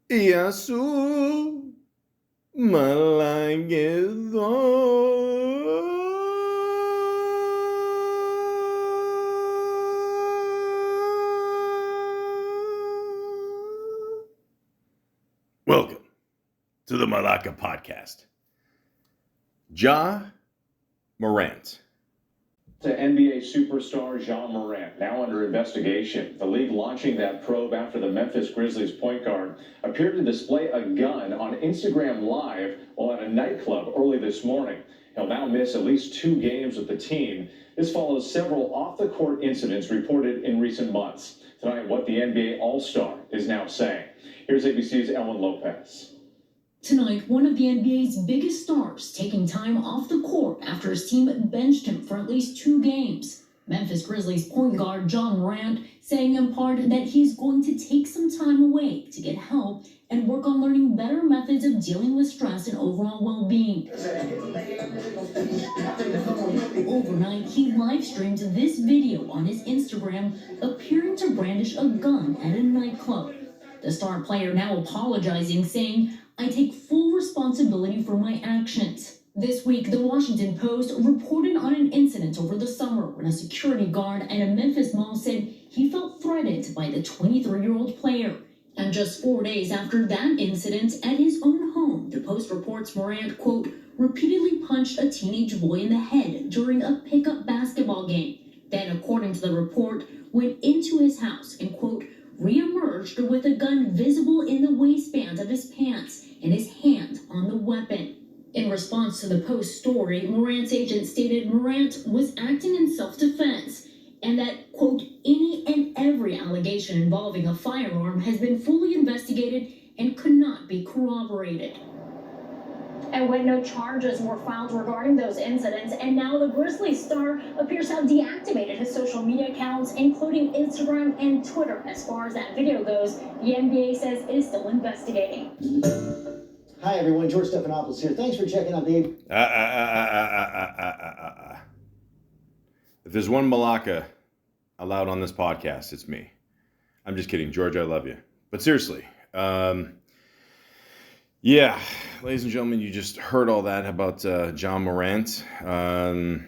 Yasu Malagedo. Welcome to the Malaka podcast. Morant. To NBA superstar Morant, now under investigation. The league launching that probe after the Memphis Grizzlies point guard appeared to display a gun on Instagram Live while at a nightclub early this morning. He'll now miss at least 2 games with the team. This follows several off-the-court incidents reported in recent months. Tonight, what the NBA All-Star is now saying. Here's ABC's Ellen Lopez. Tonight, one of the NBA's biggest stars taking time off the court after his team benched him for at least 2 games. Memphis Grizzlies point guard Morant saying in part that he's going to take some time away to get help and work on learning better methods of dealing with stress and overall well-being. Overnight, he live-streamed this video on his Instagram appearing to brandish a gun at a nightclub. The star player now apologizing, saying, "I take full responsibility for my actions." This week, the Washington Post reported on an incident over the summer when a security guard at a Memphis mall said he felt threatened by the 23-year-old player. And just 4 days after that incident at his own home, the Post reports Morant, quote, repeatedly punched a teenage boy in the head during a pickup basketball game. Then, according to the report, went into his house and, quote, re-emerged with a gun visible in the waistband of his pants and his hand on the weapon. In response to the Post story, Morant's agent stated Morant was acting in self-defense and that, quote, any and every allegation involving a firearm has been fully investigated and could not be corroborated. And when no charges were filed regarding those incidents, and now the Grizzlies star appears to have deactivated his social media accounts, including Instagram and Twitter. As far as that video goes, the NBA says it is still investigating. Hi, everyone. George Stephanopoulos here. Thanks for checking out the... If there's one Malaka allowed on this podcast, it's me. I'm just kidding. George, I love you. But seriously, yeah, ladies and gentlemen, you just heard all that about Morant. That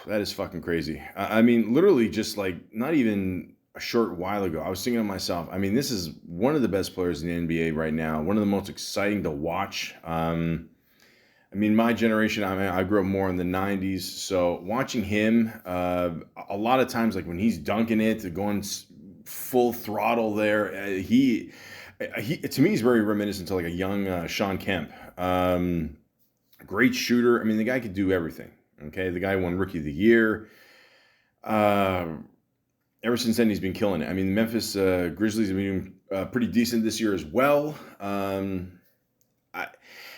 is fucking crazy. I mean, literally just like not even a short while ago, I was thinking to myself, I mean, this is one of the best players in the NBA right now, one of the most exciting to watch. I mean, my generation, I grew up more in the 90s, so watching him, a lot of times, like when he's dunking it, going full throttle there, he to me, he's very reminiscent to like a young Sean Kemp. Great shooter. I mean, the guy could do everything. Okay, the guy won Rookie of the Year. Ever since then, he's been killing it. I mean, the Memphis Grizzlies have been pretty decent this year as well.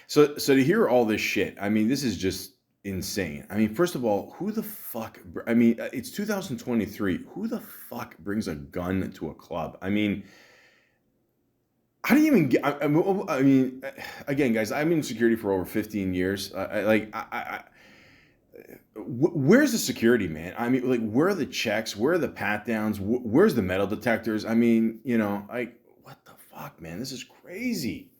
So to hear all this shit, I mean, this is just insane. I mean, first of all, who the fuck? I mean, it's 2023. Who the fuck brings a gun to a club? I mean. How do you even get? I mean, again, guys, I'm in security for over 15 years. Where's the security, man? I mean, like, where are the checks? Where are the pat downs? Where's the metal detectors? I mean, you know, like, what the fuck, man? This is crazy,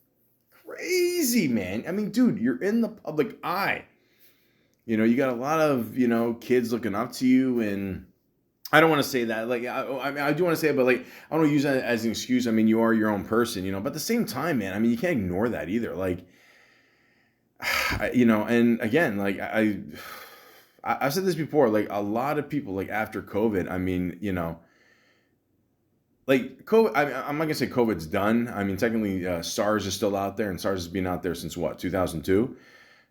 man. I mean, dude, you're in the public eye. You know, you got a lot of kids looking up to you and. I don't want to say that. Like, I do want to say it, but like, I don't want to use that as an excuse. I mean, you are your own person, But at the same time, man, I mean, you can't ignore that either. Like, and again, like I've said this before. Like, a lot of people, like after COVID, I mean, like COVID. I'm not gonna say COVID's done. I mean, technically, SARS is still out there, and SARS has been out there since what, 2002.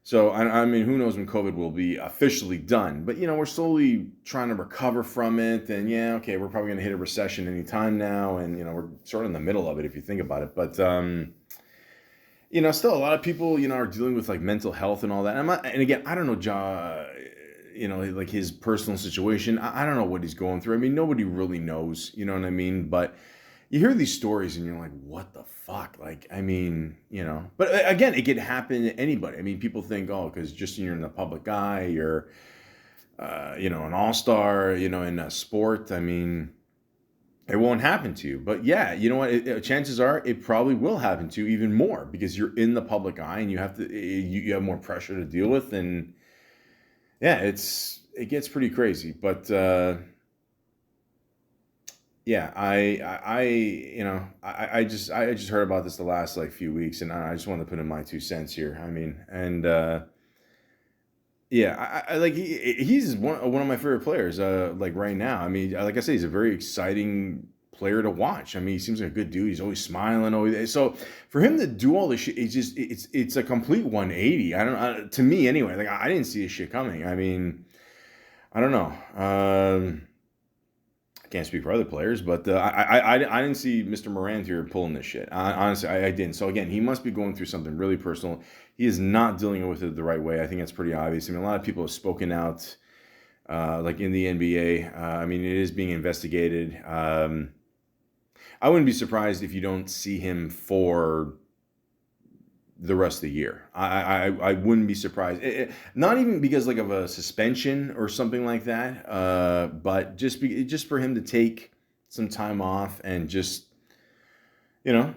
So, I mean, who knows when COVID will be officially done. But, we're slowly trying to recover from it. And, yeah, okay, we're probably going to hit a recession anytime now. And, we're sort of in the middle of it if you think about it. But, still a lot of people, are dealing with, like, mental health and all that. And again, I don't know, like his personal situation. I don't know what he's going through. I mean, nobody really knows, you know what I mean? But you hear these stories and you're like, what the fuck? Like, I mean, but again, it could happen to anybody. I mean, people think, oh, because just you're in the public eye, you're, an all-star, in a sport. I mean, it won't happen to you. But yeah, you know what? Chances are it probably will happen to you even more because you're in the public eye and you have to you have more pressure to deal with, and yeah, it gets pretty crazy. But yeah, I just heard about this the last like few weeks, and I just wanted to put in my 2 cents here. I mean, and yeah, I like he's one of my favorite players. Like right now, I mean, like I say, he's a very exciting player to watch. I mean, he seems like a good dude. He's always smiling. Always so for him to do all this shit, it's a complete 180. I don't to me anyway. Like I didn't see this shit coming. I mean, I don't know. I can't speak for other players, but I didn't see Mr. Morant here pulling this shit. Honestly, I didn't. So again, he must be going through something really personal. He is not dealing with it the right way. I think that's pretty obvious. I mean, a lot of people have spoken out, like in the NBA. I mean, it is being investigated. I wouldn't be surprised if you don't see him for the rest of the year. I wouldn't be surprised. Not even because like of a suspension or something like that, but just for him to take some time off and just you know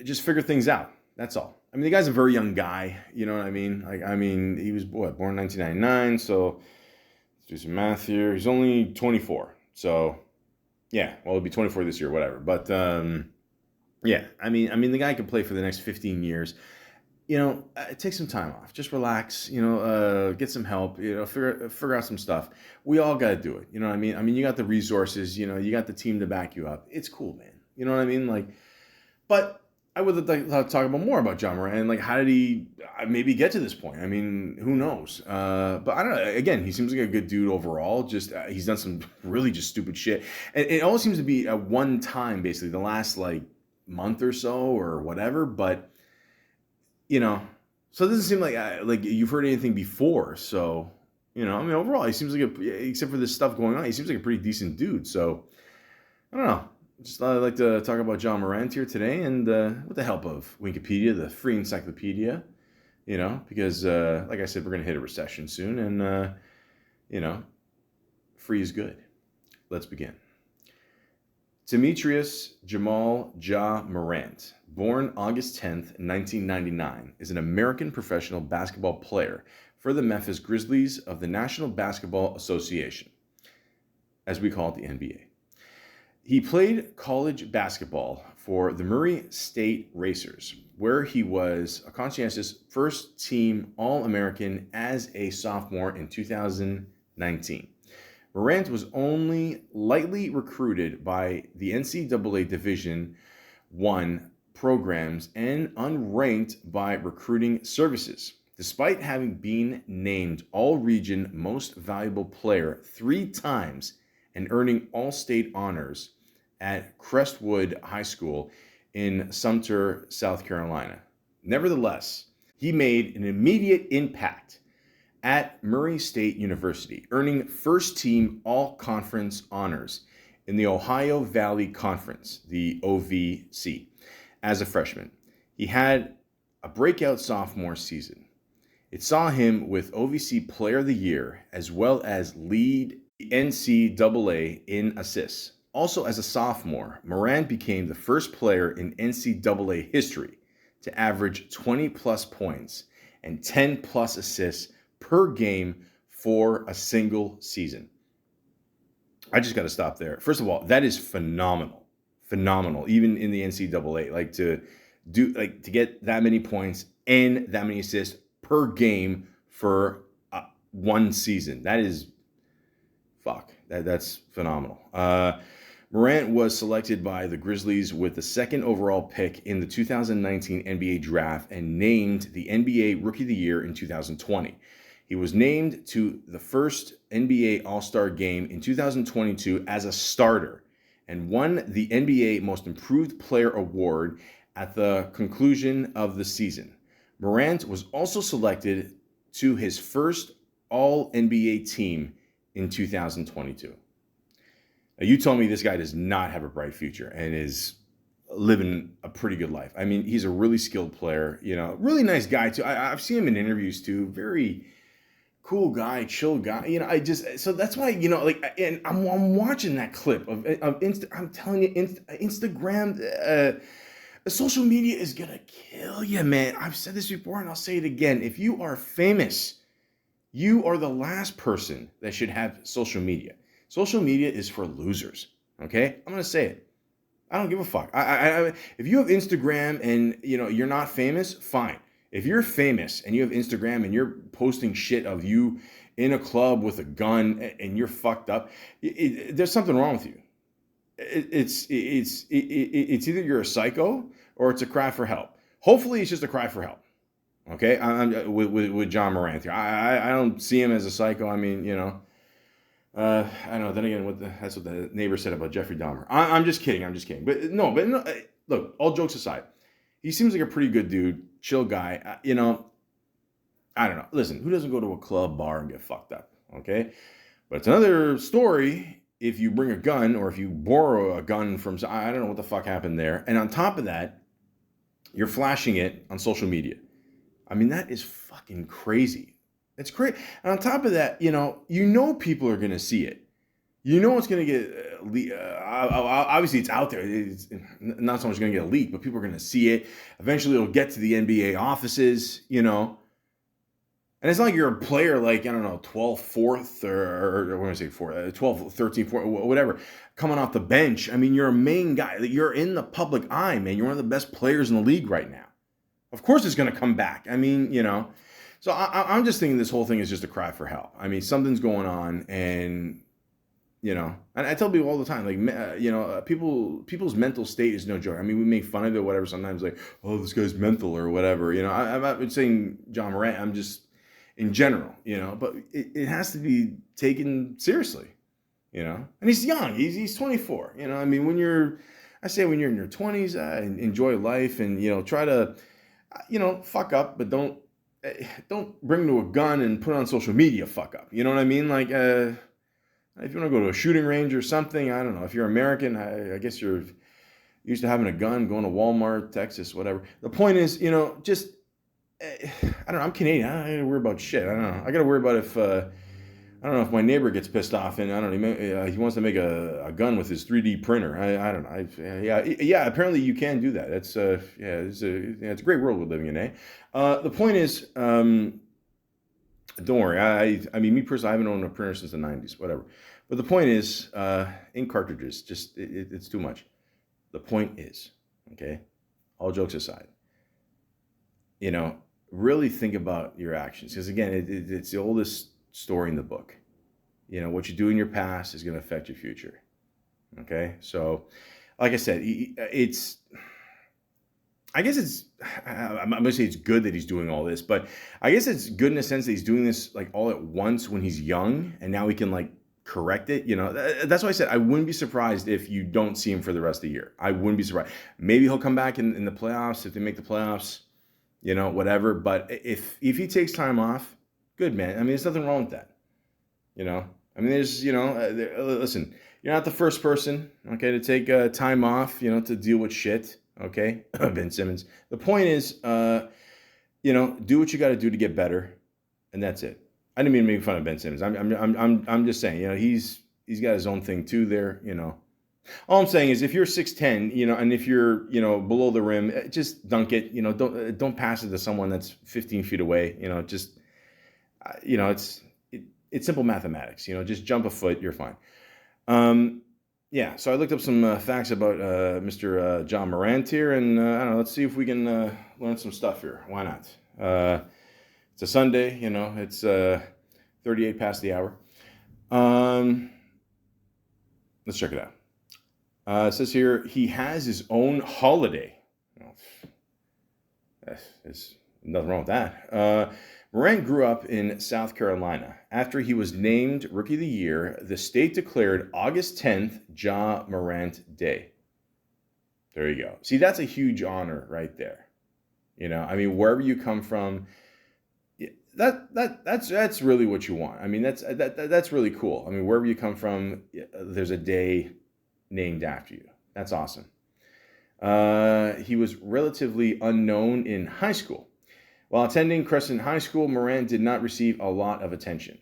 just figure things out. That's all. I mean, the guy's a very young guy. You know what I mean? Like, I mean, he was what, born in 1999. So let's do some math here. He's only 24. So yeah, well, he'll be 24 this year, whatever. But yeah, I mean, the guy could play for the next 15 years. Take some time off. Just relax. Get some help. Figure out some stuff. We all got to do it. You know what I mean? I mean, you got the resources. You got the team to back you up. It's cool, man. You know what I mean? Like, but I would like to talk about more about John Morant. Like, how did he maybe get to this point? I mean, who knows? But I don't know. Again, he seems like a good dude overall. Just he's done some really just stupid shit, and it all seems to be at one time, basically the last like month or so or whatever. But so it doesn't seem like you've heard anything before. So I mean, overall, he seems like except for this stuff going on, he seems like a pretty decent dude. So I don't know. Just thought I'd like to talk about John Morant here today, and with the help of Wikipedia, the free encyclopedia. Because like I said, we're gonna hit a recession soon, and free is good. Let's begin. Demetrius Jamal Ja Morant, born August 10th, 1999, is an American professional basketball player for the Memphis Grizzlies of the National Basketball Association, as we call it, the NBA. He played college basketball for the Murray State Racers, where he was a conscientious first-team All-American as a sophomore in 2019. Morant was only lightly recruited by the NCAA Division I programs and unranked by recruiting services, despite having been named All-Region Most Valuable Player 3 times and earning All-State honors at Crestwood High School in Sumter, South Carolina. Nevertheless, he made an immediate impact at Murray State University, earning first-team All-Conference honors in the Ohio Valley Conference, the OVC, as a freshman. He had a breakout sophomore season. It saw him with OVC Player of the Year, as well as lead NCAA in assists. Also, as a sophomore, Morant became the first player in NCAA history to average 20-plus points and 10-plus assists per game for a single season. I just got to stop there. First of all, that is phenomenal. Phenomenal, even in the NCAA, to get that many points and that many assists per game for one season. That is that's phenomenal. Morant was selected by the Grizzlies with the second overall pick in the 2019 NBA draft and named the NBA Rookie of the Year in 2020. He was named to the first NBA All-Star game in 2022 as a starter and won the NBA Most Improved Player award at the conclusion of the season. Morant was also selected to his first All-NBA team in 2022. Now, you told me this guy does not have a bright future and is living a pretty good life. I mean, he's a really skilled player, really nice guy too. I've seen him in interviews too. Very, cool guy, chill guy. So that's why, like, and I'm watching that clip of I'm telling you, Instagram, social media is gonna kill you, man. I've said this before and I'll say it again. If you are famous, you are the last person that should have social media. Social media is for losers. Okay, I'm gonna say it. I don't give a fuck. If you have Instagram and you're not famous, fine. If you're famous and you have Instagram and you're posting shit of you in a club with a gun and you're fucked up, there's something wrong with you. It's either you're a psycho or it's a cry for help. Hopefully, it's just a cry for help. Okay, I'm with John Morant here. I don't see him as a psycho. I mean, I don't know. Then again, that's what the neighbor said about Jeffrey Dahmer. I'm just kidding. But no. Look, all jokes aside, he seems like a pretty good dude, chill guy. I don't know. Listen, who doesn't go to a club, bar, and get fucked up? Okay, but it's another story if you bring a gun or if you borrow a gun from. I don't know what the fuck happened there. And on top of that, you're flashing it on social media. I mean, that is fucking crazy. It's great. And on top of that, people are going to see it. It's going to get, obviously it's out there. It's not so much going to get leaked, but people are going to see it. Eventually it'll get to the NBA offices, And it's not like you're a player like, I don't know, 12th, 4th, or what do I say, 4th, 12th, 13th, 4th, whatever, coming off the bench. I mean, you're a main guy. You're in the public eye, man. You're one of the best players in the league right now. Of course it's going to come back. I mean, So I'm just thinking this whole thing is just a cry for help. I mean, something's going on, and and I tell people all the time, like, people's mental state is no joke. I mean, we make fun of it, whatever. Sometimes, like, oh, this guy's mental or whatever. I'm not saying John Morant. I'm just in general, But it has to be taken seriously, And he's young. He's 24. I mean, when you're in your 20s, enjoy life and try to, fuck up, but don't bring to a gun and put it on social media, fuck up. You know what I mean? Like, if you want to go to a shooting range or something, I don't know. If you're American, I guess you're used to having a gun, going to Walmart, Texas, whatever. The point is, just, I don't know. I'm Canadian. I don't got to worry about shit. I don't know. I got to worry about if, I don't know, if my neighbor gets pissed off and, I don't know, he wants to make a gun with his 3D printer. I don't know. Yeah, apparently you can do that. That's, it's a great world we're living in, eh? The point is, don't worry. I mean, me personally, I haven't owned a printer since the 90s, whatever. But the point is, ink cartridges, just, it's too much. The point is, okay, all jokes aside, really think about your actions. Because again, it's the oldest story in the book. What you do in your past is going to affect your future. Okay? So, like I said, I'm going to say it's good that he's doing all this, but I guess it's good in the sense that he's doing this like all at once when he's young, and now he can like correct it. That's why I said I wouldn't be surprised if you don't see him for the rest of the year. I wouldn't be surprised. Maybe he'll come back in the playoffs if they make the playoffs, whatever. But if he takes time off, good, man. I mean, there's nothing wrong with that. I mean, there's, listen, you're not the first person, okay, to take time off, to deal with shit, okay, Ben Simmons. The point is, do what you got to do to get better, and that's it. I didn't mean to make fun of Ben Simmons. I'm just saying, he's got his own thing too there, All I'm saying is if you're 6'10", and if you're, below the rim, just dunk it, don't pass it to someone that's 15 feet away, just, it's simple mathematics, just jump a foot, you're fine. Yeah, so I looked up some facts about Mr. John Morant here, and I don't know, let's see if we can learn some stuff here. Why not? It's a Sunday, it's 38 past the hour. Let's check it out. It says here, he has his own holiday. There's nothing wrong with that. Morant grew up in South Carolina. After he was named Rookie of the Year, the state declared August 10th Ja Morant Day. There you go. See, that's a huge honor right there. I mean, wherever you come from, that's really what you want. I mean, that's really cool. I mean, wherever you come from, there's a day named after you. That's awesome. He was relatively unknown in high school. While attending Crescent High School, Morant did not receive a lot of attention.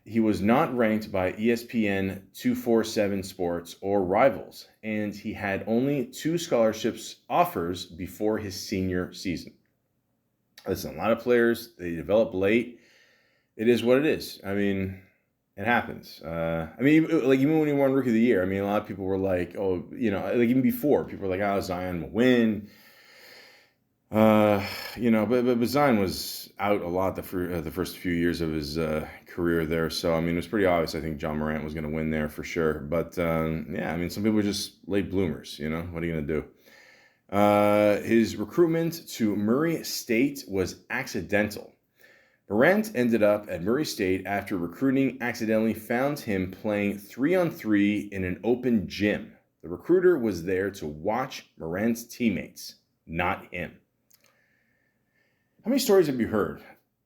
He was not ranked by ESPN 247 Sports or Rivals, and he had only 2 scholarships offers before his senior season. Listen, a lot of players, they develop late. It is what it is. I mean, it happens. Like even when he won Rookie of the Year, I mean, a lot of people were like, oh, like even before, people were like, oh, Zion will win. But Zion was out a lot the first few years of his career there. So, I mean, it was pretty obvious. I think John Morant was going to win there for sure. But, yeah, I mean, some people are just late bloomers, What are you going to do? His recruitment to Murray State was accidental. Morant ended up at Murray State after recruiting accidentally found him playing 3-on-3 in an open gym. The recruiter was there to watch Morant's teammates, not him. How many stories have you heard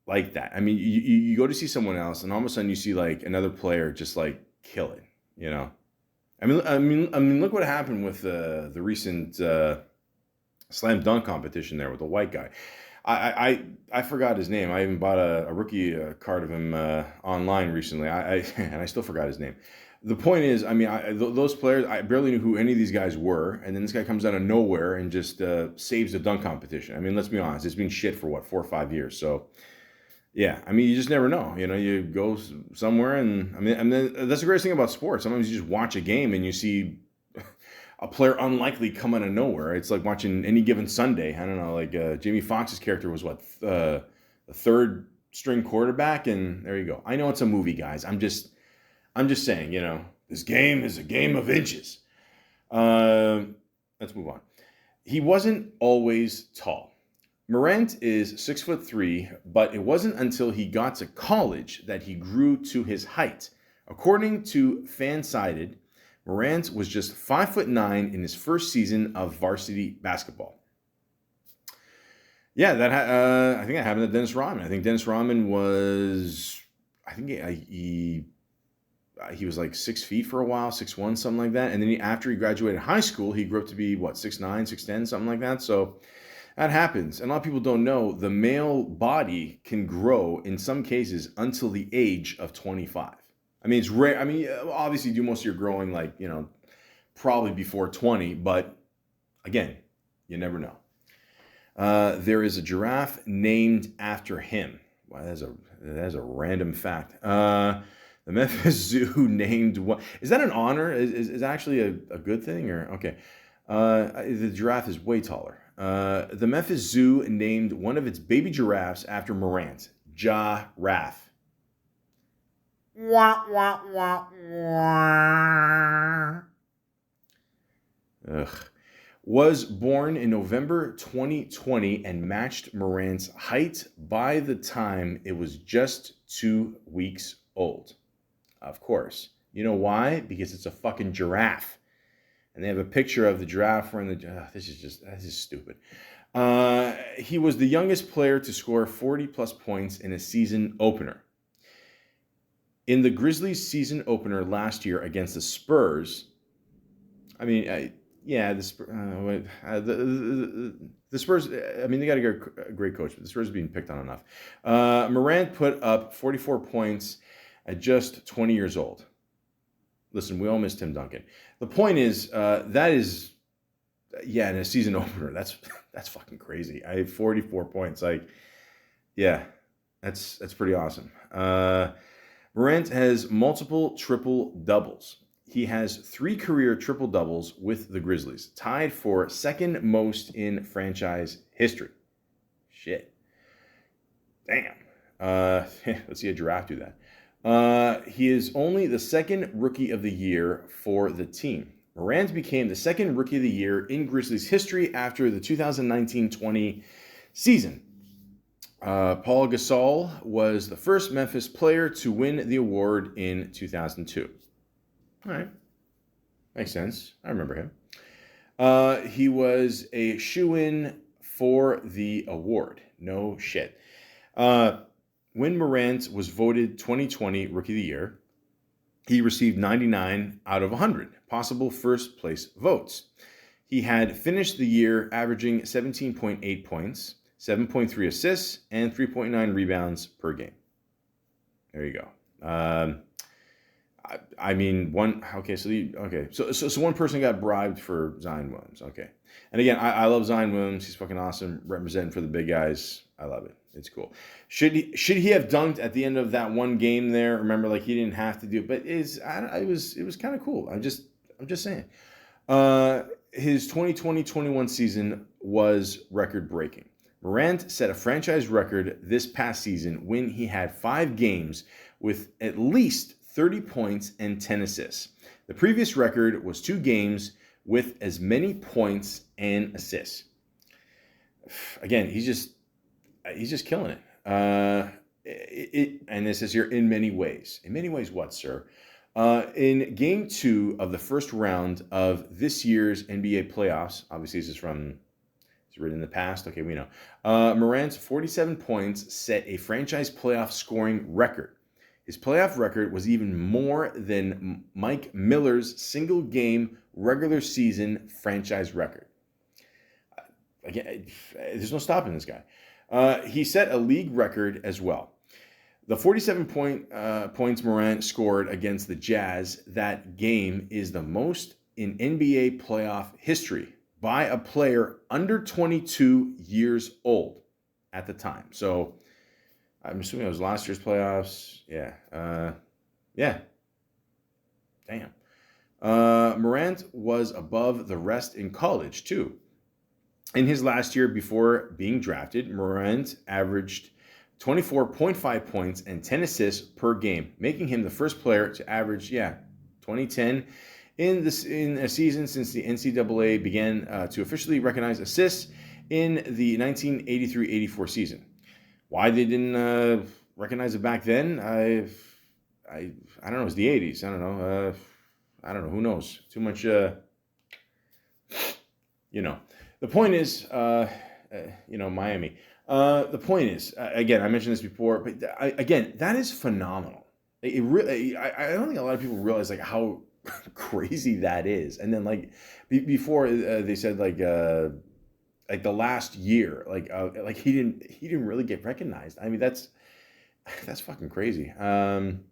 like that? I mean, you go to see someone else, and all of a sudden you see like another player just like kill it. I mean, look what happened with the recent slam dunk competition there with the white guy. I forgot his name. I even bought a rookie card of him online recently. And I still forgot his name. The point is, I mean, those players, I barely knew who any of these guys were, and then this guy comes out of nowhere and just saves the dunk competition. I mean, let's be honest, it's been shit for 4 or 5 years. So, yeah, I mean, you just never know. You go somewhere, and I mean, that's the greatest thing about sports. Sometimes you just watch a game and you see a player unlikely come out of nowhere. It's like watching Any Given Sunday. I don't know, like Jamie Foxx's character was the third string quarterback, and there you go. I know it's a movie, guys. I'm just saying, this game is a game of inches. Let's move on. He wasn't always tall. Morant is 6'3", but it wasn't until he got to college that he grew to his height. According to Fansided, Morant was just 5'9" in his first season of varsity basketball. Yeah, I think that happened to Dennis Rodman. I think Dennis Rodman was, he was like 6 feet for a while, 6'1", something like that. And then after he graduated high school, he grew up to be, 6'9", 6'10", something like that. So that happens. And a lot of people don't know the male body can grow in some cases until the age of 25. I mean, it's rare. I mean, obviously, you do most of your growing probably before 20. But again, you never know. There is a giraffe named after him. Wow, that's a random fact. The Memphis Zoo named what? Is that an honor? Is actually a good thing or okay? The giraffe is way taller. The Memphis Zoo named one of its baby giraffes after Morant. Giraffe. Wah, wah, wah, wah. Ugh. Was born in November 2020 and matched Morant's height by the time it was just 2 weeks old. Of course. You know why? Because it's a fucking giraffe. And they have a picture of the giraffe wearing this is stupid. He was the youngest player to score 40-plus points in a season opener. In the Grizzlies season opener last year against the Spurs, the Spurs, I mean, they got a great coach, but the Spurs are being picked on enough. Morant put up 44 points at just 20 years old. Listen, we all miss Tim Duncan. The point is, in a season opener, that's fucking crazy. I have 44 points. That's pretty awesome. Morant has multiple triple-doubles. He has 3 career triple-doubles with the Grizzlies, tied for second most in franchise history. Shit. Damn. Let's see a giraffe do that. He is only the second Rookie of the Year for the team. Morant became the second Rookie of the Year in Grizzlies history after the 2019-20 season. Paul Gasol was the first Memphis player to win the award in 2002. All right. Makes sense. I remember him. He was a shoo-in for the award. No shit. When Morant was voted 2020 Rookie of the Year, he received 99 out of 100 possible first-place votes. He had finished the year averaging 17.8 points, 7.3 assists, and 3.9 rebounds per game. There you go. I mean, so one person got bribed for Zion Williams. Okay. And again, I love Zion Williams. He's fucking awesome, representing for the big guys. I love it. It's cool. Should he have dunked at the end of that one game there? Remember, like, he didn't have to do it, but it was kind of cool. I'm just saying. His 2020-21 season was record breaking. Morant set a franchise record this past season when he had 5 games with at least 30 points and 10 assists. The previous record was 2 games with as many points and assists. Again, he's just killing it. And this is here in many ways. In many ways, what, sir? In Game 2 of the first round of this year's NBA playoffs, obviously this is it's written in the past. Okay, we know. Morant's 47 points set a franchise playoff scoring record. His playoff record was even more than Mike Miller's single-game regular season franchise record. Again, there's no stopping this guy. He set a league record as well. The 47 points Morant scored against the Jazz that game is the most in NBA playoff history by a player under 22 years old at the time. So I'm assuming it was last year's playoffs. Yeah. Damn. Morant was above the rest in college, too. In his last year before being drafted, Morant averaged 24.5 points and 10 assists per game, making him the first player to average, 2010 in a season since the NCAA began to officially recognize assists in the 1983-84 season. Why they didn't recognize it back then, I don't know. It was the 80s. I don't know. I don't know. Who knows? Too much. The point is, Miami. The point is, again, I mentioned this before, but again, that is phenomenal. It really, I don't think a lot of people realize like how crazy that is. And then like before they said like the last year, like he didn't really get recognized. I mean, that's fucking crazy. And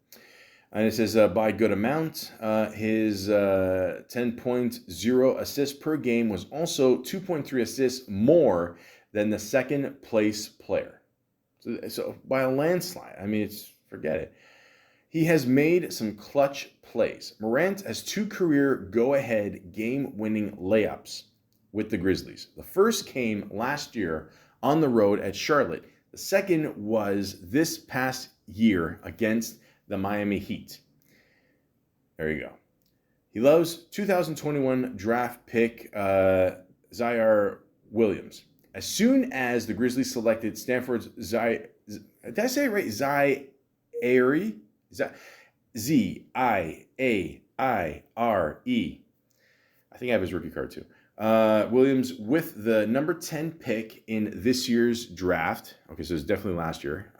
it says by good amount, his 10.0 assists per game was also 2.3 assists more than the second place player. So by a landslide. I mean, forget it. He has made some clutch plays. Morant has 2 career go-ahead game-winning layups with the Grizzlies. The first came last year on the road at Charlotte. The second was this past year against the Miami Heat. There you go. He loves 2021 draft pick Zion Williams. As soon as the Grizzlies selected Stanford's did I say it right? Ziaire? Z-I-A-I-R-E. I think I have his rookie card too. Williams with the number 10 pick in this year's draft. Okay, so it's definitely last year.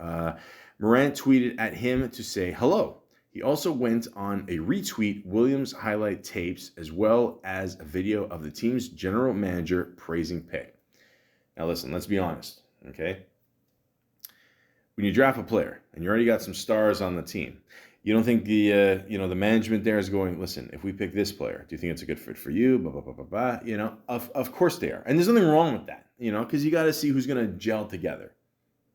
Morant tweeted at him to say hello. He also went on a retweet Williams highlight tapes as well as a video of the team's general manager praising pick. Now listen, let's be honest, okay? When you draft a player and you already got some stars on the team, you don't think the management there is going, listen, if we pick this player, do you think it's a good fit for you? Blah, blah, blah, blah, blah. Of course they are. And there's nothing wrong with that, because you got to see who's going to gel together.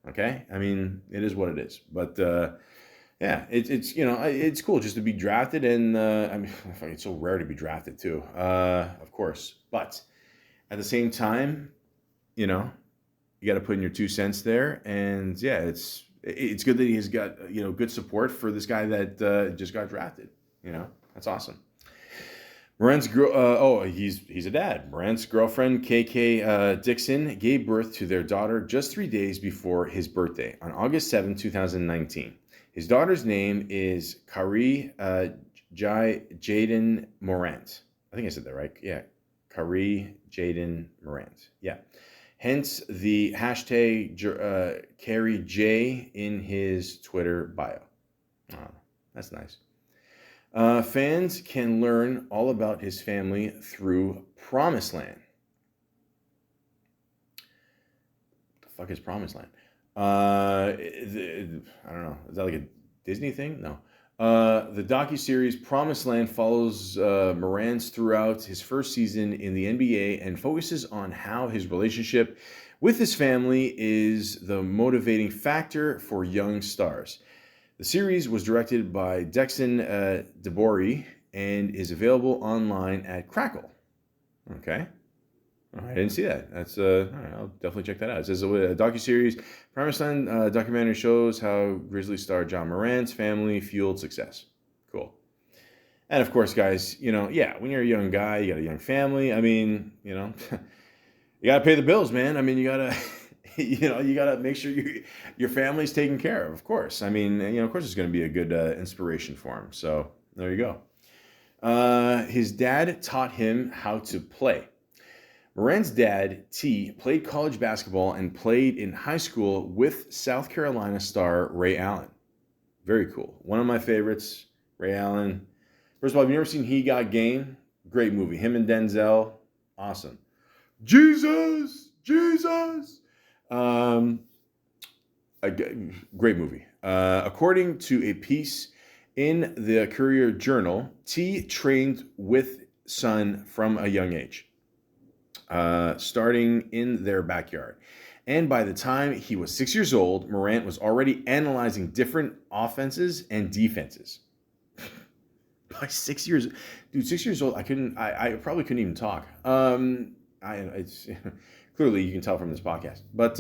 Okay? I mean, it is what it is. But, it's cool just to be drafted. And, it's so rare to be drafted, too, of course. But at the same time, you got to put in your 2 cents there. And, it's good that he's got, good support for this guy that just got drafted. That's awesome. Morant's he's a dad. Morant's girlfriend, KK Dixon, gave birth to their daughter just 3 days before his birthday on August 7, 2019. His daughter's name is Kari Jaden Morant. I think I said that right. Yeah. Kari Jaden Morant. Yeah. Hence the hashtag Carrie J in his Twitter bio. Oh, that's nice. Fans can learn all about his family through Promised Land. The fuck is Promised Land? I don't know. Is that like a Disney thing? No. The docuseries Promised Land follows Morant throughout his first season in the NBA and focuses on how his relationship with his family is the motivating factor for young stars. The series was directed by Dexon DeBory and is available online at Crackle. Okay. I didn't see that. That's all right, I'll definitely check that out. It says a docuseries, Promised Land documentary shows how Grizzly star John Morant's family fueled success. Cool. And of course, guys, when you're a young guy, you got a young family. I mean, you gotta pay the bills, man. I mean, you gotta, you gotta make sure your family's taken care of course. I mean, of course, it's gonna be a good inspiration for him. So there you go. His dad taught him how to play. Morant's dad, T, played college basketball and played in high school with South Carolina star Ray Allen. Very cool. One of my favorites, Ray Allen. First of all, have you ever seen He Got Game? Great movie. Him and Denzel. Awesome. Jesus! Great movie. According to a piece in the Courier Journal, T trained with son from a young age. Starting in their backyard. And by the time he was 6 years old, Morant was already analyzing different offenses and defenses. By 6 years, dude, 6 years old, I probably couldn't even talk. It's clearly you can tell from this podcast. But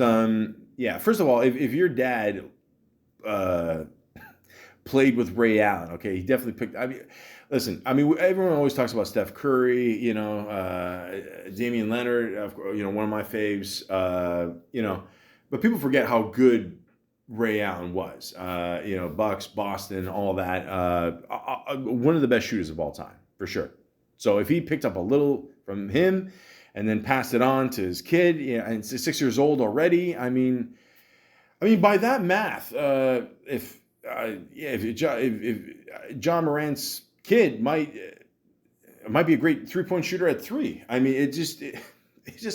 yeah, first of all, if your dad played with Ray Allen, okay, he definitely picked. Everyone always talks about Steph Curry, Damian Leonard, one of my faves, but people forget how good Ray Allen was. Bucks, Boston, all that. One of the best shooters of all time, for sure. So if he picked up a little from him and then passed it on to his kid, and 6 years old already, I mean, by that math, if John Morant's kid might be a great 3-point shooter at 3. I mean, it's just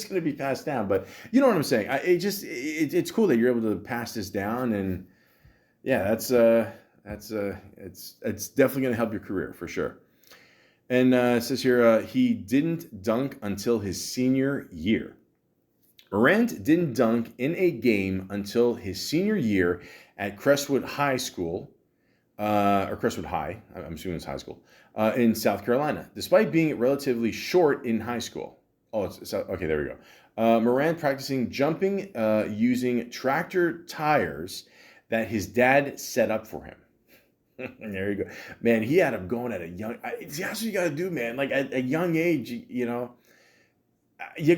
going to be passed down. But you know what I'm saying? It's cool that you're able to pass this down, and yeah, it's definitely going to help your career for sure. And it says here he didn't dunk until his senior year. Morant didn't dunk in a game until his senior year at Crestwood High School. Or Crestwood High, I'm assuming it's high school, in South Carolina, despite being relatively short in high school. Okay, there we go. Morant practicing jumping using tractor tires that his dad set up for him. There you go. Man, he had him going at a young, that's what you got to do, man. Like at a young age, you got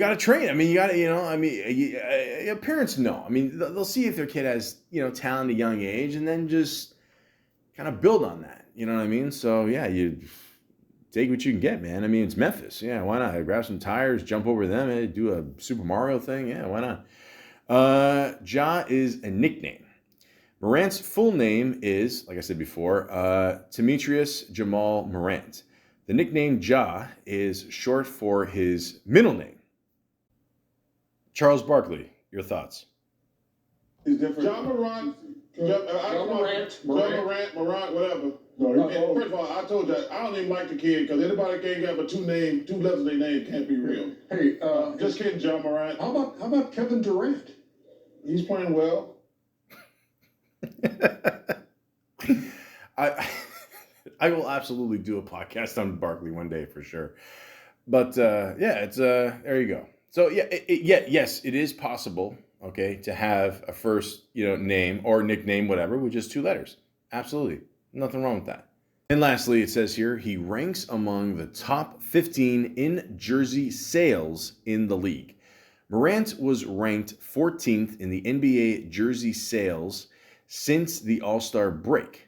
to train. I mean, parents know. I mean, they'll see if their kid has, talent at a young age and then just kind of build on that. You know what I mean? So, yeah, you take what you can get, man. I mean, it's Memphis. Yeah, why not? Grab some tires, jump over them, do a Super Mario thing. Yeah, why not? Ja is a nickname. Morant's full name is, like I said before, Demetrius Jamal Morant. The nickname Ja is short for his middle name. Charles Barkley, your thoughts? He's different. John Morant, Morant, whatever. No, First of all, I told you I don't even like the kid because anybody can't get but two letters in their name can't be real. Hey, Just kidding, John Morant. how about Kevin Durant? He's playing well. I will absolutely do a podcast on Barkley one day for sure. But yeah, it's there you go. So yeah, yes, it is possible, okay, to have a first, name or nickname, whatever, with just 2 letters. Absolutely. Nothing wrong with that. And lastly, it says here, he ranks among the top 15 in jersey sales in the league. Morant was ranked 14th in the NBA jersey sales since the All-Star break,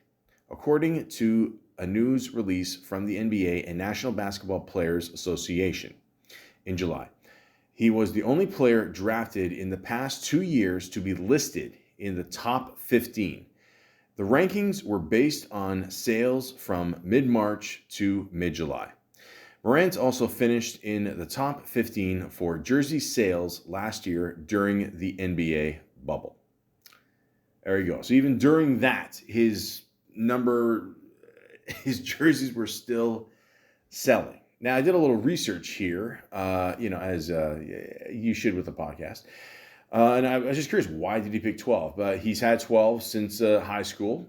according to a news release from the NBA and National Basketball Players Association in July. He was the only player drafted in the past 2 years to be listed in the top 15. The rankings were based on sales from mid-March to mid-July. Morant also finished in the top 15 for jersey sales last year during the NBA bubble. There you go. So even during that, his jerseys were still selling. Now, I did a little research here, as you should with the podcast. And I was just curious, why did he pick 12? But he's had 12 since high school.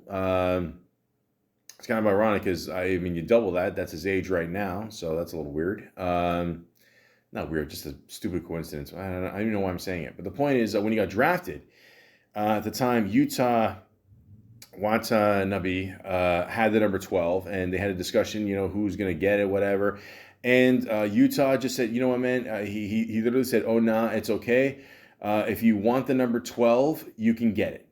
It's kind of ironic because, you double that. That's his age right now. So that's a little weird. Not weird, just a stupid coincidence. I don't even know why I'm saying it. But the point is that when he got drafted, at the time, Utah Watanabe had the number 12, and they had a discussion, who's going to get it, whatever. And Utah just said, you know what, man? He literally said, oh, nah, it's okay. If you want the number 12, you can get it.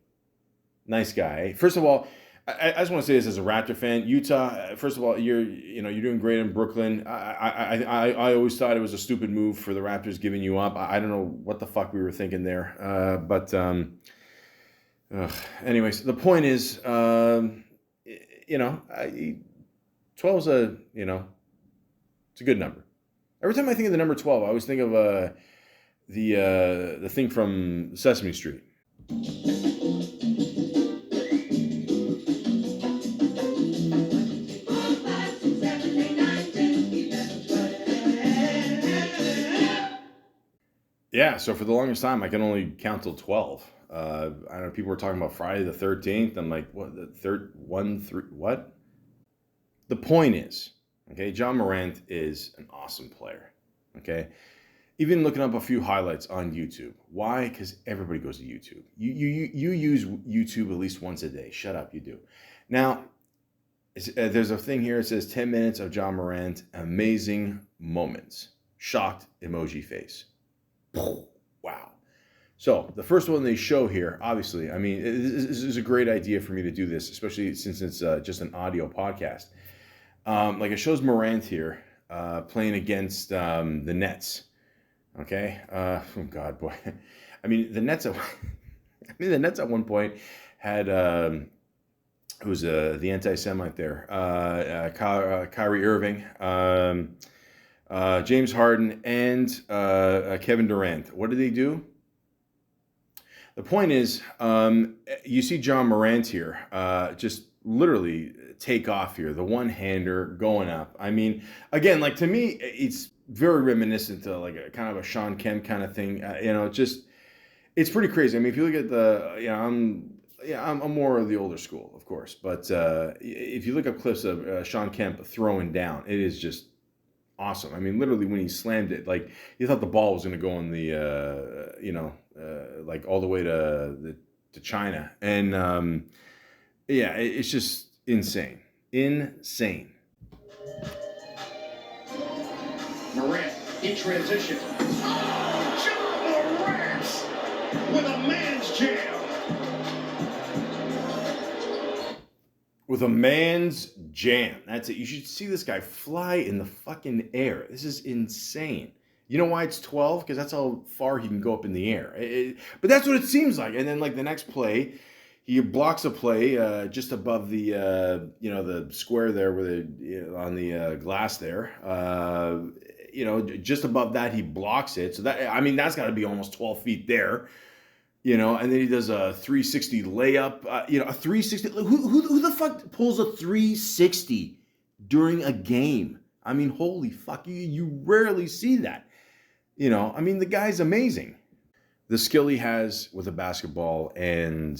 Nice guy. Eh? First of all, I just want to say this as a Raptor fan. Utah, first of all, you're doing great in Brooklyn. I always thought it was a stupid move for the Raptors giving you up. I don't know what the fuck we were thinking there. Anyways, the point is, 12's it's a good number. Every time I think of the number 12, I always think of the thing from Sesame Street. Yeah, so for the longest time, I can only count till 12. I don't know, people were talking about Friday the 13th. I'm like, what, the third, 1, 3, what? The point is, okay, John Morant is an awesome player, okay? Even looking up a few highlights on YouTube. Why? Because everybody goes to YouTube. You use YouTube at least once a day. Shut up, you do. Now, there's a thing here. It says 10 minutes of John Morant, amazing moments. Shocked emoji face. Wow. So the first one they show here, obviously, this is a great idea for me to do this, especially since it's just an audio podcast. It shows Morant here playing against the Nets. Okay. Oh God, boy. The Nets. The Nets at one point had who's the anti-Semite there? Kyrie Irving, James Harden, and Kevin Durant. What did they do? The point is, you see John Morant here, just literally take off here, the one-hander going up. Again, to me, it's very reminiscent to like a kind of a Sean Kemp kind of thing. It's pretty crazy. If you look at I'm more of the older school, of course, but if you look up clips of Sean Kemp throwing down, it is just awesome. Literally when he slammed it, like you thought the ball was going to go in the, like all the way to China. And it's just insane. Insane. Morant in transition. Oh, John Morant with a man's jam. With a man's jam. That's it. You should see this guy fly in the fucking air. This is insane. You know why it's 12? Because that's how far he can go up in the air. But that's what it seems like. And then like the next play, he blocks a play just above the the square there where on the glass there. Just above that he blocks it. So that that's got to be almost 12 feet there. And then he does a 360 layup. A 360. Who the fuck pulls a 360 during a game? Holy fuck! You rarely see that. The guy's amazing. The skill he has with a basketball and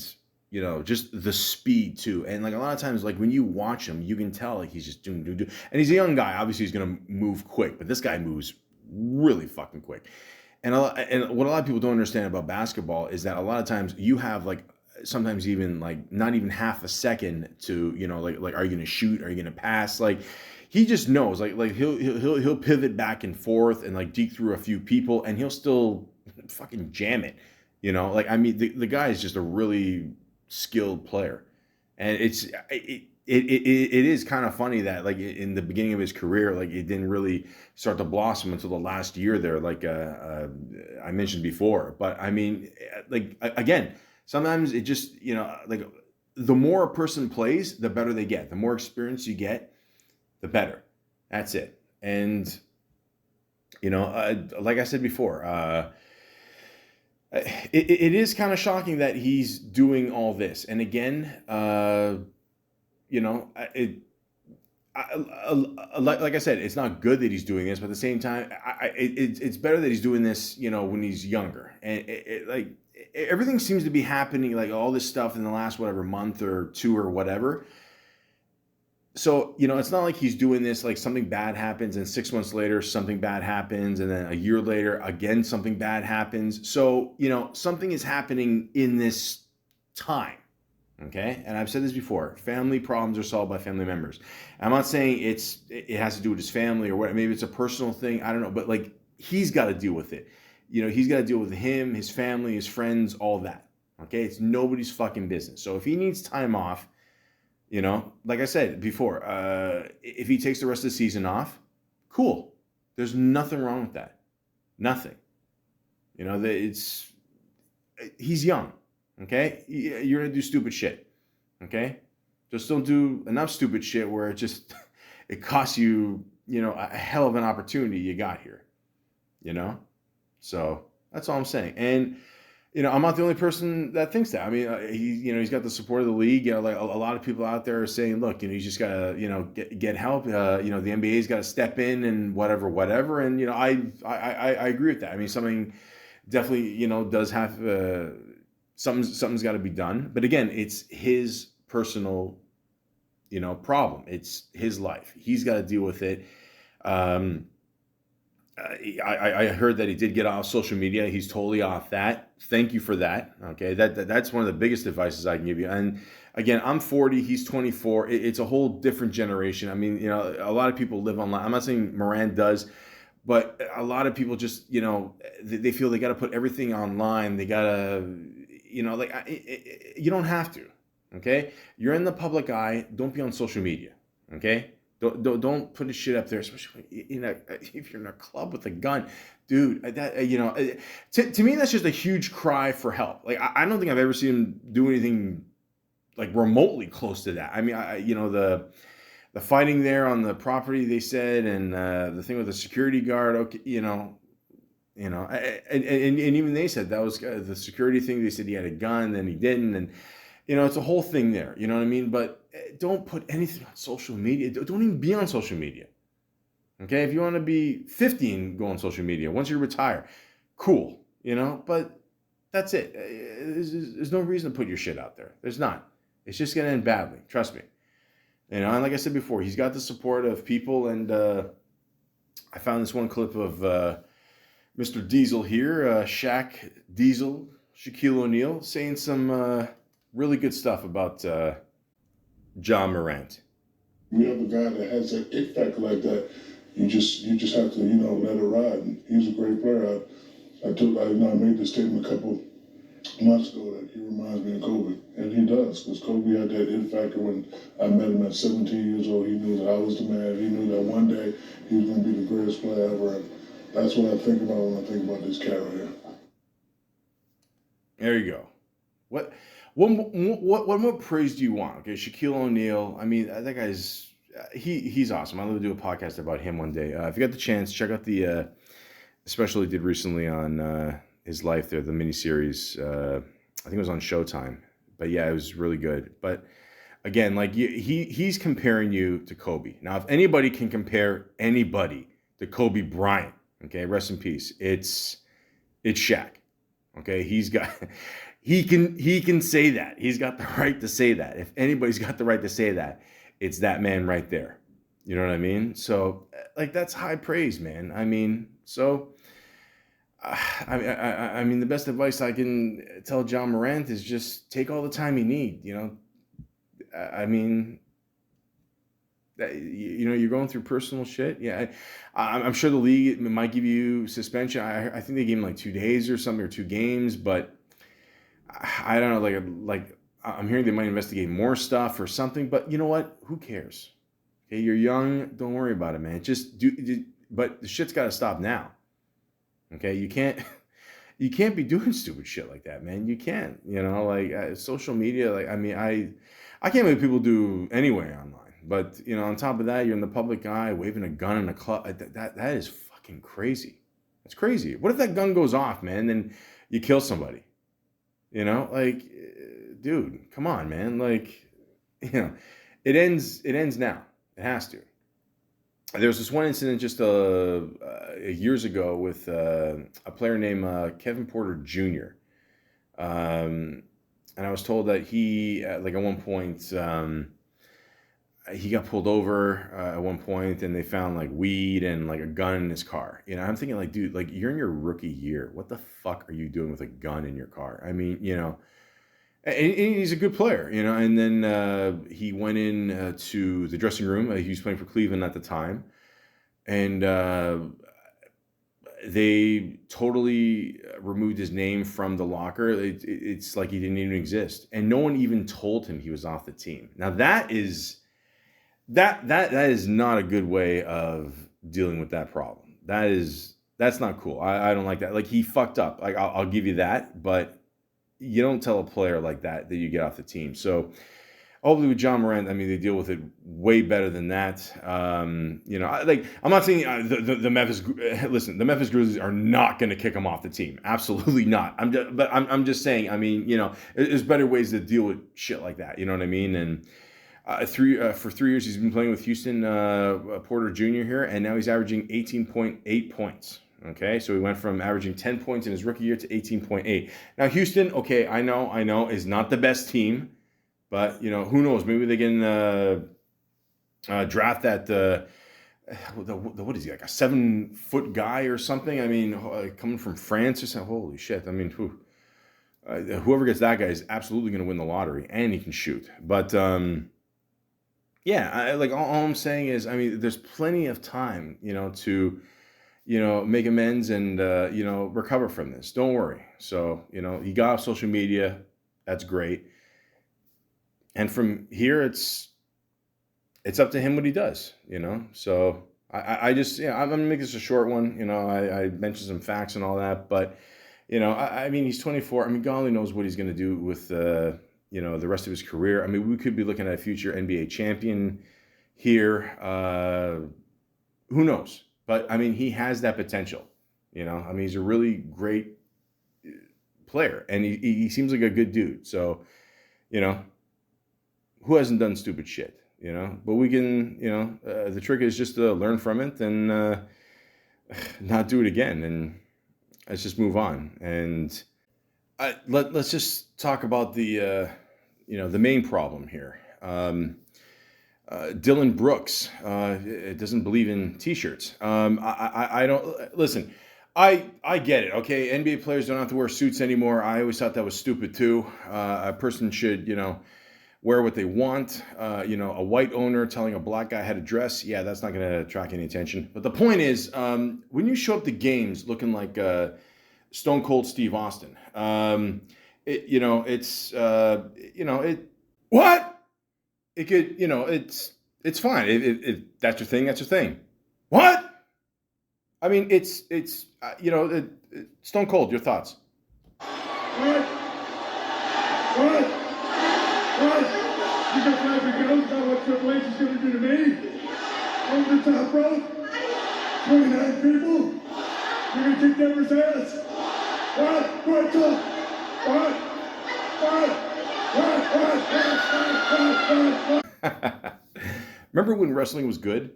just the speed too. And like a lot of times, like when you watch him, you can tell like he's just doing. And he's a young guy. Obviously, he's gonna move quick, but this guy moves really fucking quick. And what a lot of people don't understand about basketball is that a lot of times you have like sometimes even like not even half a second to like are you gonna shoot? Are you gonna pass? Like he just knows like he'll pivot back and forth and like deke through a few people and he'll still fucking jam it. The guy is just a really skilled player, and it is kind of funny that like in the beginning of his career, like it didn't really start to blossom until the last year there, like I mentioned before. But again, sometimes it just like the more a person plays, the better they get. The more experience you get, the better. That's it. And, like I said before, it is kind of shocking that he's doing all this. And again, like I said, it's not good that he's doing this, but at the same time, it's better that he's doing this, when he's younger. And everything seems to be happening, like all this stuff in the last whatever month or two or whatever. So, it's not like he's doing this, like something bad happens and 6 months later, something bad happens. And then a year later, again, something bad happens. So, something is happening in this time. Okay. And I've said this before, family problems are solved by family members. I'm not saying it has to do with his family or what, maybe it's a personal thing. I don't know, but like, he's got to deal with it. He's got to deal with him, his family, his friends, all that. Okay. It's nobody's fucking business. So if he needs time off, like I said before, if he takes the rest of the season off, cool. There's nothing wrong with that. Nothing. He's young. Okay? You're going to do stupid shit. Okay? Just don't do enough stupid shit where it costs you, a hell of an opportunity you got here. So that's all I'm saying. And, I'm not the only person that thinks that. I mean, he's got the support of the league. Like a lot of people out there are saying, look, he's just got to, get help. The NBA's got to step in and whatever. And, I agree with that. I mean, something definitely, does have, something's got to be done. But again, it's his personal, problem. It's his life. He's got to deal with it. I heard that he did get off social media. He's totally off that. Thank you for that. Okay, that's one of the biggest advices I can give you. And again, I'm 40. He's 24. It's a whole different generation. I mean, a lot of people live online. I'm not saying Morant does, but a lot of people just, they feel they got to put everything online. They got to, you don't have to. Okay, you're in the public eye. Don't be on social media. Okay. Don't put his shit up there, especially if you're in a club with a gun, dude. To me, that's just a huge cry for help. Like I don't think I've ever seen him do anything like remotely close to that. I mean, the fighting there on the property they said, and the thing with the security guard. Okay, and even they said that was the security thing. They said he had a gun, then he didn't, and it's a whole thing there. You know what I mean? But don't put anything on social media. Don't even be on social media. Okay? If you want to be 50 and go on social media, once you retire, cool. But that's it. There's no reason to put your shit out there. There's not. It's just going to end badly. Trust me. And like I said before, he's got the support of people. And I found this one clip of Mr. Diesel here, Shaq Diesel, Shaquille O'Neal, saying some really good stuff about John Morant. You have a guy that has an it factor like that, you just have to, let it ride. And he's a great player. I made this statement a couple months ago that he reminds me of Kobe, and he does, because Kobe had that it factor. When I met him at 17 years old, he knew that I was the man. He knew that one day he was going to be the greatest player ever. And that's what I think about when I think about this cat right here. There you go. What more praise do you want? Okay, Shaquille O'Neal. I mean, that guy's he's awesome. I'd love to do a podcast about him one day. If you got the chance, check out the special he did recently on his life there, the miniseries. I think it was on Showtime. But yeah, it was really good. But again, like he's comparing you to Kobe. Now, if anybody can compare anybody to Kobe Bryant, okay, rest in peace. It's Shaq. Okay, he can say that. He's got the right to say that. If anybody's got the right to say that, it's that man right there. You know what I mean? So, like, that's high praise, man. I mean, so, I mean, the best advice I can tell John Morant is just take all the time you need. I mean, you're going through personal shit. Yeah, I'm sure the league might give you suspension. I think they gave him like 2 days or something, or 2 games, but I don't know. Like I'm hearing they might investigate more stuff or something. But you know what? Who cares? Okay, you're young. Don't worry about it, man. Just do. But the shit's got to stop now. Okay, you can't be doing stupid shit like that, man. You can't. Social media. Like, I mean, I can't believe people do anyway online. But on top of that, you're in the public eye waving a gun in a club. That is fucking crazy. That's crazy. What if that gun goes off, man? Then you kill somebody. Like, dude, come on, man. Like, it ends now. It has to. There was this one incident just years ago with a player named Kevin Porter Jr. And I was told that he, like at one point, he got pulled over at one point, and they found like weed and like a gun in his car. I'm thinking like, dude, like you're in your rookie year. What the fuck are you doing with a gun in your car? I mean, and he's a good player, And then he went in to the dressing room. He was playing for Cleveland at the time, and they totally removed his name from the locker. It's like he didn't even exist, and no one even told him he was off the team. Now that is not a good way of dealing with that problem. That's not cool. I don't like that. Like, he fucked up. Like, I'll give you that, but you don't tell a player like that you get off the team. So hopefully with John Morant, I mean, they deal with it way better than that. I'm not saying the Memphis. Listen, the Memphis Grizzlies are not going to kick him off the team. Absolutely not. I'm just saying. I mean, there's better ways to deal with shit like that. You know what I mean? And for 3 years, he's been playing with Houston Porter Jr. here, and now he's averaging 18.8 points. Okay, so he went from averaging 10 points in his rookie year to 18.8. Now, Houston, okay, I know, is not the best team, but, who knows? Maybe they can draft that, what is he, like a 7-foot guy or something? I mean, coming from France or something. Holy shit. I mean, whoever gets that guy is absolutely going to win the lottery, and he can shoot. But, yeah, all I'm saying is, I mean, there's plenty of time, to make amends and, recover from this. Don't worry. So, he got off social media. That's great. And from here, it's up to him what he does, So I just, I'm going to make this a short one. I mentioned some facts and all that, but, I mean, he's 24. I mean, God only knows what he's going to do with, the rest of his career. I mean, we could be looking at a future NBA champion here. Who knows? But, I mean, he has that potential, I mean, he's a really great player, and he seems like a good dude. So, who hasn't done stupid shit, But we can, the trick is just to learn from it and not do it again. And let's just move on. And let's just talk about the main problem here. Dylan Brooks doesn't believe in T-shirts. I don't listen. I get it. Okay, NBA players don't have to wear suits anymore. I always thought that was stupid too. A person should, wear what they want. A white owner telling a black guy how to dress. Yeah, that's not going to attract any attention. But the point is, when you show up to games looking like Stone Cold Steve Austin, what? It could, it's fine. It that's your thing. That's your thing. What? I mean, it's Stone Cold. Your thoughts? What? You got time to go? Is that what Triple H is going to do to me? Over the top rope? 29 people? You're going to kick Denver's ass? What? Remember when wrestling was good?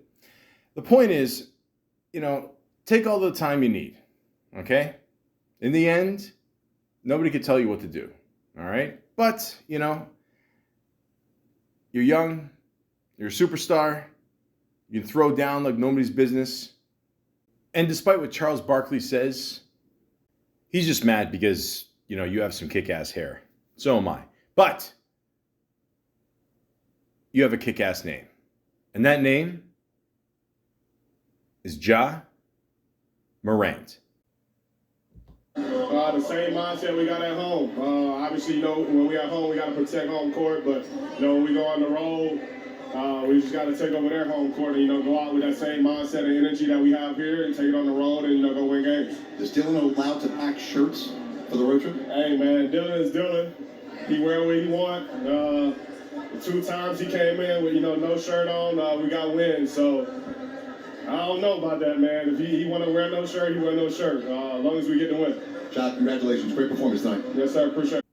The point is, take all the time you need, okay? In the end, nobody could tell you what to do, all right? But, you're young, you're a superstar, you can throw down like nobody's business. And despite what Charles Barkley says, he's just mad because, you have some kick-ass hair. So am I. But you have a kick-ass name. And that name is Ja Morant. The same mindset we got at home. Obviously, when we at home, we got to protect home court. But, when we go on the road, we just got to take over their home court and, go out with that same mindset and energy that we have here and take it on the road and, go win games. Is Dylan allowed to pack shirts for the road trip? Hey, man, Dylan is Dylan. He wear what he want. The 2 times he came in with, no shirt on, we got wins. So I don't know about that, man. If he want to wear no shirt, he wear no shirt. As long as we get the win. Josh, congratulations. Great performance tonight. Yes, sir. Appreciate it.